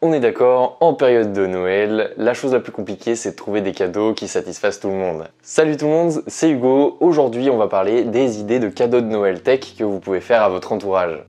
On est d'accord, en période de Noël, la chose la plus compliquée c'est de trouver des cadeaux qui satisfassent tout le monde. Salut tout le monde, c'est Hugo. Aujourd'hui on va parler des idées de cadeaux de Noël tech que vous pouvez faire à votre entourage.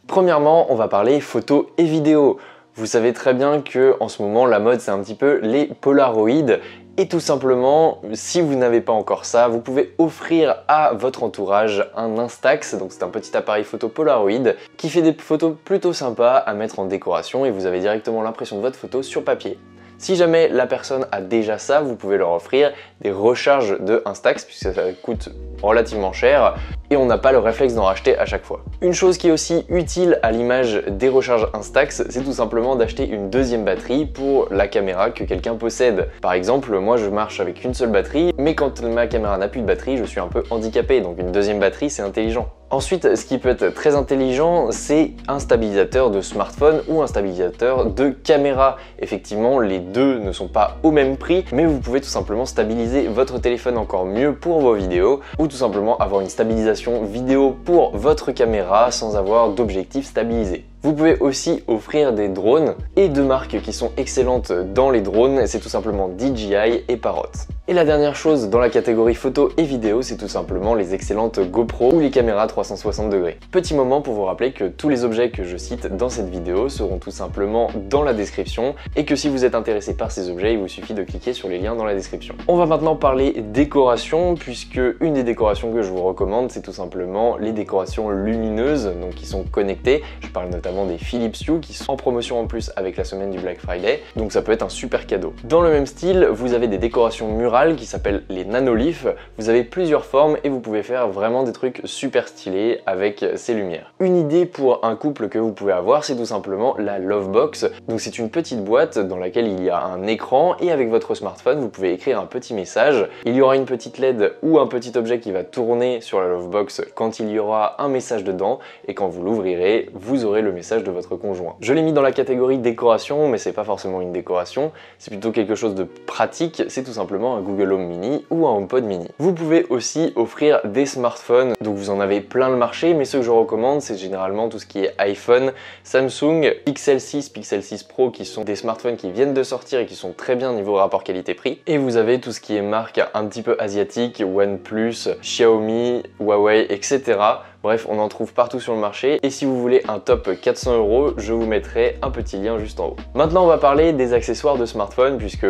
Premièrement, on va parler photos et vidéos. Vous savez très bien que en ce moment la mode c'est un petit peu les Polaroid. Et tout simplement, si vous n'avez pas encore ça, vous pouvez offrir à votre entourage un Instax, donc c'est un petit appareil photo Polaroid qui fait des photos plutôt sympas à mettre en décoration et vous avez directement l'impression de votre photo sur papier. Si jamais la personne a déjà ça, vous pouvez leur offrir des recharges de Instax puisque ça coûte relativement cher et on n'a pas le réflexe d'en racheter à chaque fois. Une chose qui est aussi utile à l'image des recharges Instax, c'est tout simplement d'acheter une deuxième batterie pour la caméra que quelqu'un possède. Par exemple, moi je marche avec une seule batterie, mais quand ma caméra n'a plus de batterie, je suis un peu handicapé, donc une deuxième batterie c'est intelligent. Ensuite, ce qui peut être très intelligent, c'est un stabilisateur de smartphone ou un stabilisateur de caméra. Effectivement, les deux ne sont pas au même prix, mais vous pouvez tout simplement stabiliser votre téléphone encore mieux pour vos vidéos ou tout simplement avoir une stabilisation vidéo pour votre caméra sans avoir d'objectif stabilisé. Vous pouvez aussi offrir des drones et deux marques qui sont excellentes dans les drones, c'est tout simplement DJI et Parrot. Et la dernière chose dans la catégorie photo et vidéo, c'est tout simplement les excellentes GoPro ou les caméras 360 degrés. Petit moment pour vous rappeler que tous les objets que je cite dans cette vidéo seront tout simplement dans la description et que si vous êtes intéressé par ces objets, il vous suffit de cliquer sur les liens dans la description. On va maintenant parler décoration puisque une des décorations que je vous recommande, c'est tout simplement les décorations lumineuses, donc qui sont connectées. Je parle notamment des Philips Hue qui sont en promotion en plus avec la semaine du Black Friday, donc ça peut être un super cadeau. Dans le même style, vous avez des décorations murales qui s'appellent les nanoliths. Vous avez plusieurs formes et vous pouvez faire vraiment des trucs super stylés avec ces lumières. Une idée pour un couple que vous pouvez avoir, c'est tout simplement la Lovebox. Donc c'est une petite boîte dans laquelle il y a un écran et avec votre smartphone, vous pouvez écrire un petit message. Il y aura une petite LED ou un petit objet qui va tourner sur la Lovebox quand il y aura un message dedans et quand vous l'ouvrirez, vous aurez le message de votre conjoint. Je l'ai mis dans la catégorie décoration, mais c'est pas forcément une décoration, c'est plutôt quelque chose de pratique, c'est tout simplement un Google Home Mini ou un HomePod Mini. Vous pouvez aussi offrir des smartphones, donc vous en avez plein le marché, mais ceux que je recommande, c'est généralement tout ce qui est iPhone, Samsung, Pixel 6, Pixel 6 Pro, qui sont des smartphones qui viennent de sortir et qui sont très bien niveau rapport qualité-prix. Et vous avez tout ce qui est marque un petit peu asiatique, OnePlus, Xiaomi, Huawei, etc. Bref, on en trouve partout sur le marché et si vous voulez un top 400 €, je vous mettrai un petit lien juste en haut. Maintenant, on va parler des accessoires de smartphone puisque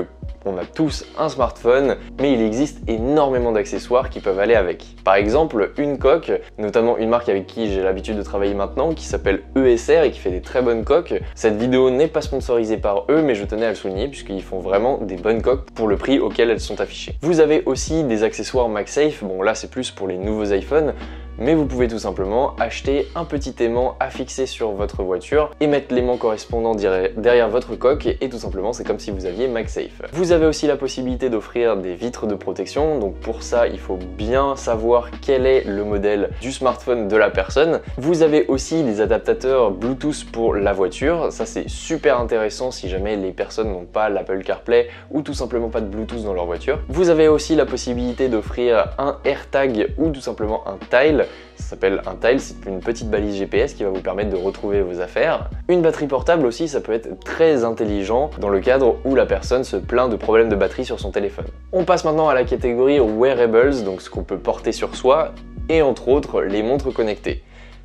on a tous un smartphone, mais il existe énormément d'accessoires qui peuvent aller avec. Par exemple, une coque, notamment une marque avec qui j'ai l'habitude de travailler maintenant, qui s'appelle ESR et qui fait des très bonnes coques. Cette vidéo n'est pas sponsorisée par eux, mais je tenais à le souligner puisqu'ils font vraiment des bonnes coques pour le prix auquel elles sont affichées. Vous avez aussi des accessoires MagSafe, bon là c'est plus pour les nouveaux iPhones, mais vous pouvez tout simplement acheter un petit aimant à fixer sur votre voiture et mettre l'aimant correspondant derrière votre coque et tout simplement c'est comme si vous aviez MagSafe. Vous avez aussi la possibilité d'offrir des vitres de protection, donc pour ça il faut bien savoir quel est le modèle du smartphone de la personne. Vous avez aussi des adaptateurs Bluetooth pour la voiture, ça c'est super intéressant si jamais les personnes n'ont pas l'Apple CarPlay ou tout simplement pas de Bluetooth dans leur voiture. Vous avez aussi la possibilité d'offrir un AirTag ou tout simplement un Tile. Ça s'appelle un Tile, c'est une petite balise GPS qui va vous permettre de retrouver vos affaires. Une batterie portable aussi, ça peut être très intelligent dans le cadre où la personne se plaint de problèmes de batterie sur son téléphone. On passe maintenant à la catégorie Wearables, donc ce qu'on peut porter sur soi, et entre autres les montres connectées.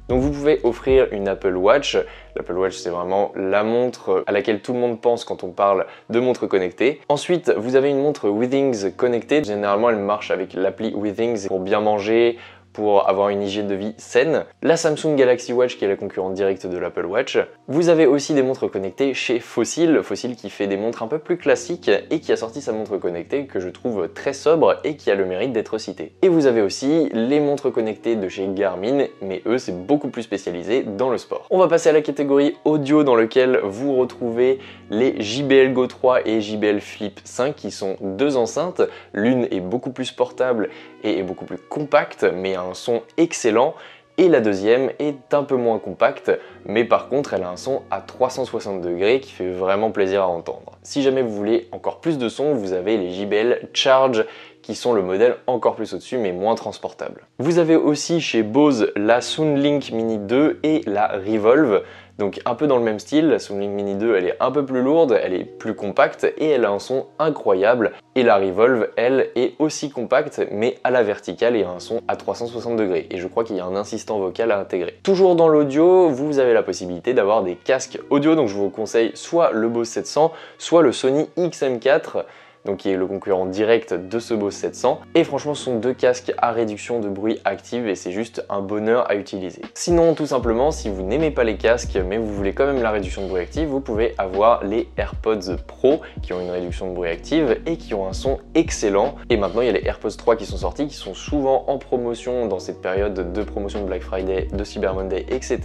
Donc vous pouvez offrir une Apple Watch. L'Apple Watch c'est vraiment la montre à laquelle tout le monde pense quand on parle de montre connectée. Ensuite vous avez une montre Withings connectée. Généralement elle marche avec l'appli Withings pour bien manger, pour avoir une hygiène de vie saine. La Samsung Galaxy Watch qui est la concurrente directe de l'Apple Watch. Vous avez aussi des montres connectées chez Fossil, Fossil qui fait des montres un peu plus classiques et qui a sorti sa montre connectée que je trouve très sobre et qui a le mérite d'être citée. Et vous avez aussi les montres connectées de chez Garmin, mais eux c'est beaucoup plus spécialisé dans le sport. On va passer à la catégorie audio dans lequel vous retrouvez les JBL Go 3 et JBL Flip 5 qui sont deux enceintes. L'une est beaucoup plus portable et est beaucoup plus compacte, mais a un son excellent. Et la deuxième est un peu moins compacte, mais par contre elle a un son à 360 degrés qui fait vraiment plaisir à entendre. Si jamais vous voulez encore plus de son, vous avez les JBL Charge qui sont le modèle encore plus au-dessus mais moins transportable. Vous avez aussi chez Bose la Soundlink Mini 2 et la Revolve. Donc un peu dans le même style, la Soundlink Mini 2 elle est un peu plus lourde, elle est plus compacte et elle a un son incroyable. Et la Revolve, elle, est aussi compacte mais à la verticale et a un son à 360 degrés. Et je crois qu'il y a un assistant vocal à intégrer. Toujours dans l'audio, vous avez la possibilité d'avoir des casques audio, donc je vous conseille soit le Bose 700, soit le Sony XM4, donc qui est le concurrent direct de ce Bose 700. Et franchement, ce sont deux casques à réduction de bruit active et c'est juste un bonheur à utiliser. Sinon, tout simplement, si vous n'aimez pas les casques, mais vous voulez quand même la réduction de bruit active, vous pouvez avoir les AirPods Pro qui ont une réduction de bruit active et qui ont un son excellent. Et maintenant, il y a les AirPods 3 qui sont sortis, qui sont souvent en promotion dans cette période de promotion de Black Friday, de Cyber Monday, etc.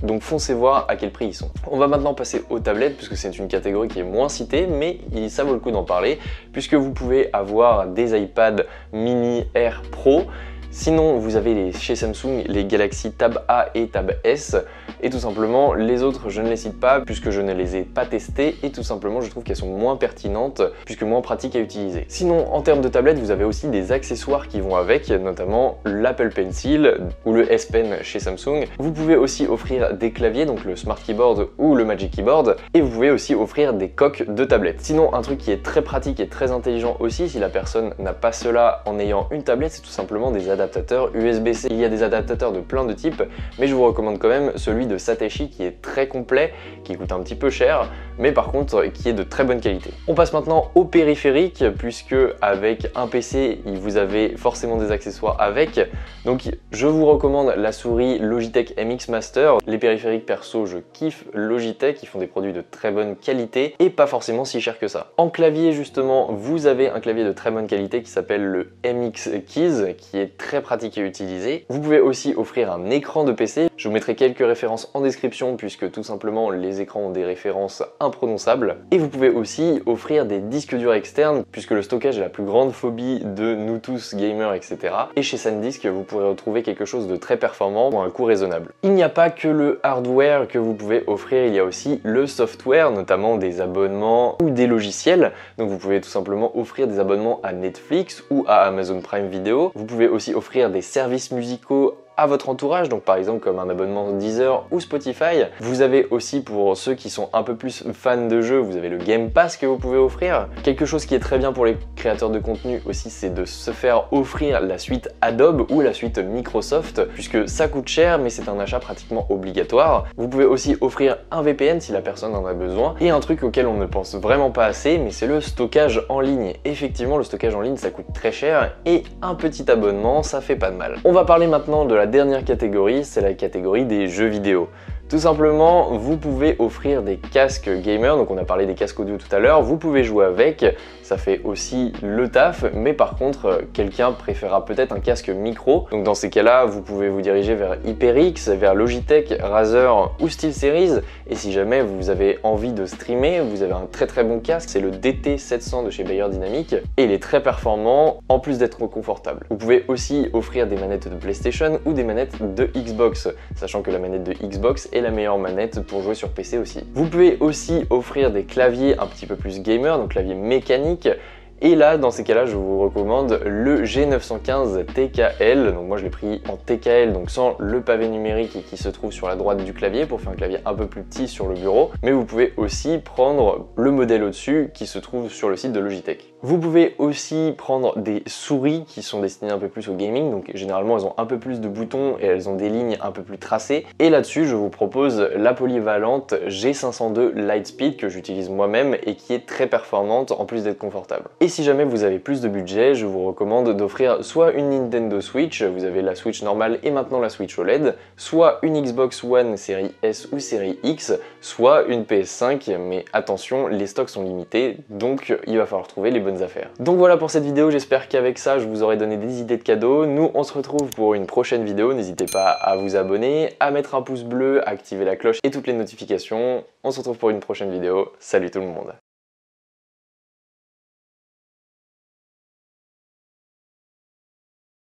Donc foncez voir à quel prix ils sont. On va maintenant passer aux tablettes, puisque c'est une catégorie qui est moins citée, mais ça vaut le coup d'en parler, puisque vous pouvez avoir des iPad mini Air Pro. Sinon, vous avez chez Samsung les Galaxy Tab A et Tab S. Et tout simplement, les autres, je ne les cite pas puisque je ne les ai pas testées et tout simplement, je trouve qu'elles sont moins pertinentes puisque moins pratiques à utiliser. Sinon, en termes de tablettes, vous avez aussi des accessoires qui vont avec, notamment l'Apple Pencil ou le S Pen chez Samsung. Vous pouvez aussi offrir des claviers, donc le Smart Keyboard ou le Magic Keyboard. Et vous pouvez aussi offrir des coques de tablettes. Sinon, un truc qui est très pratique et très intelligent aussi, si la personne n'a pas cela en ayant une tablette, c'est tout simplement des adaptateurs USB-C. Il y a des adaptateurs de plein de types, mais je vous recommande quand même celui de Satechi qui est très complet, qui coûte un petit peu cher, mais par contre qui est de très bonne qualité. On passe maintenant au périphérique, puisque avec un PC, vous avez forcément des accessoires avec. Donc je vous recommande la souris Logitech MX Master. Les périphériques perso, je kiffe Logitech, ils font des produits de très bonne qualité et pas forcément si cher que ça. En clavier justement, vous avez un clavier de très bonne qualité qui s'appelle le MX Keys, qui est très pratique à utiliser. Vous pouvez aussi offrir un écran de PC. Je vous mettrai quelques références en description puisque tout simplement les écrans ont des références imprononçables. Et vous pouvez aussi offrir des disques durs externes puisque le stockage est la plus grande phobie de nous tous gamers, etc. Et chez SanDisk, vous pourrez retrouver quelque chose de très performant pour un coût raisonnable. Il n'y a pas que le hardware que vous pouvez offrir, il y a aussi le software, notamment des abonnements ou des logiciels. Donc vous pouvez tout simplement offrir des abonnements à Netflix ou à Amazon Prime Video. Vous pouvez aussi offrir des services musicaux à votre entourage, donc par exemple comme un abonnement Deezer ou Spotify. Vous avez aussi, pour ceux qui sont un peu plus fans de jeux, vous avez le Game Pass que vous pouvez offrir. Quelque chose qui est très bien pour les créateurs de contenu aussi, c'est de se faire offrir la suite Adobe ou la suite Microsoft, puisque ça coûte cher mais c'est un achat pratiquement obligatoire. Vous pouvez aussi offrir un VPN si la personne en a besoin, et un truc auquel on ne pense vraiment pas assez, mais c'est le stockage en ligne. Effectivement, le stockage en ligne ça coûte très cher et un petit abonnement ça fait pas de mal. On va parler maintenant de la dernière catégorie, c'est la catégorie des jeux vidéo. Tout simplement, vous pouvez offrir des casques gamer, donc on a parlé des casques audio tout à l'heure, vous pouvez jouer avec, ça fait aussi le taf, mais par contre, quelqu'un préférera peut-être un casque micro, donc dans ces cas-là, vous pouvez vous diriger vers HyperX, vers Logitech, Razer ou SteelSeries, et si jamais vous avez envie de streamer, vous avez un très bon casque, c'est le DT700 de chez Beyerdynamic, et il est très performant, en plus d'être confortable. Vous pouvez aussi offrir des manettes de PlayStation ou des manettes de Xbox, sachant que la manette de Xbox est la meilleure manette pour jouer sur PC aussi. Vous pouvez aussi offrir des claviers un petit peu plus gamer, donc clavier mécanique. Et là, dans ces cas-là, je vous recommande le G915 TKL. Donc moi, je l'ai pris en TKL, donc sans le pavé numérique qui se trouve sur la droite du clavier pour faire un clavier un peu plus petit sur le bureau. Mais vous pouvez aussi prendre le modèle au-dessus qui se trouve sur le site de Logitech. Vous pouvez aussi prendre des souris qui sont destinées un peu plus au gaming. Donc généralement, elles ont un peu plus de boutons et elles ont des lignes un peu plus tracées. Et là-dessus, je vous propose la polyvalente G502 Lightspeed que j'utilise moi-même et qui est très performante en plus d'être confortable. Et si jamais vous avez plus de budget, je vous recommande d'offrir soit une Nintendo Switch, vous avez la Switch normale et maintenant la Switch OLED, soit une Xbox One série S ou série X, soit une PS5, mais attention, les stocks sont limités, donc il va falloir trouver les bonnes affaires. Donc voilà pour cette vidéo, j'espère qu'avec ça, je vous aurai donné des idées de cadeaux. Nous, on se retrouve pour une prochaine vidéo, n'hésitez pas à vous abonner, à mettre un pouce bleu, à activer la cloche et toutes les notifications. On se retrouve pour une prochaine vidéo, salut tout le monde.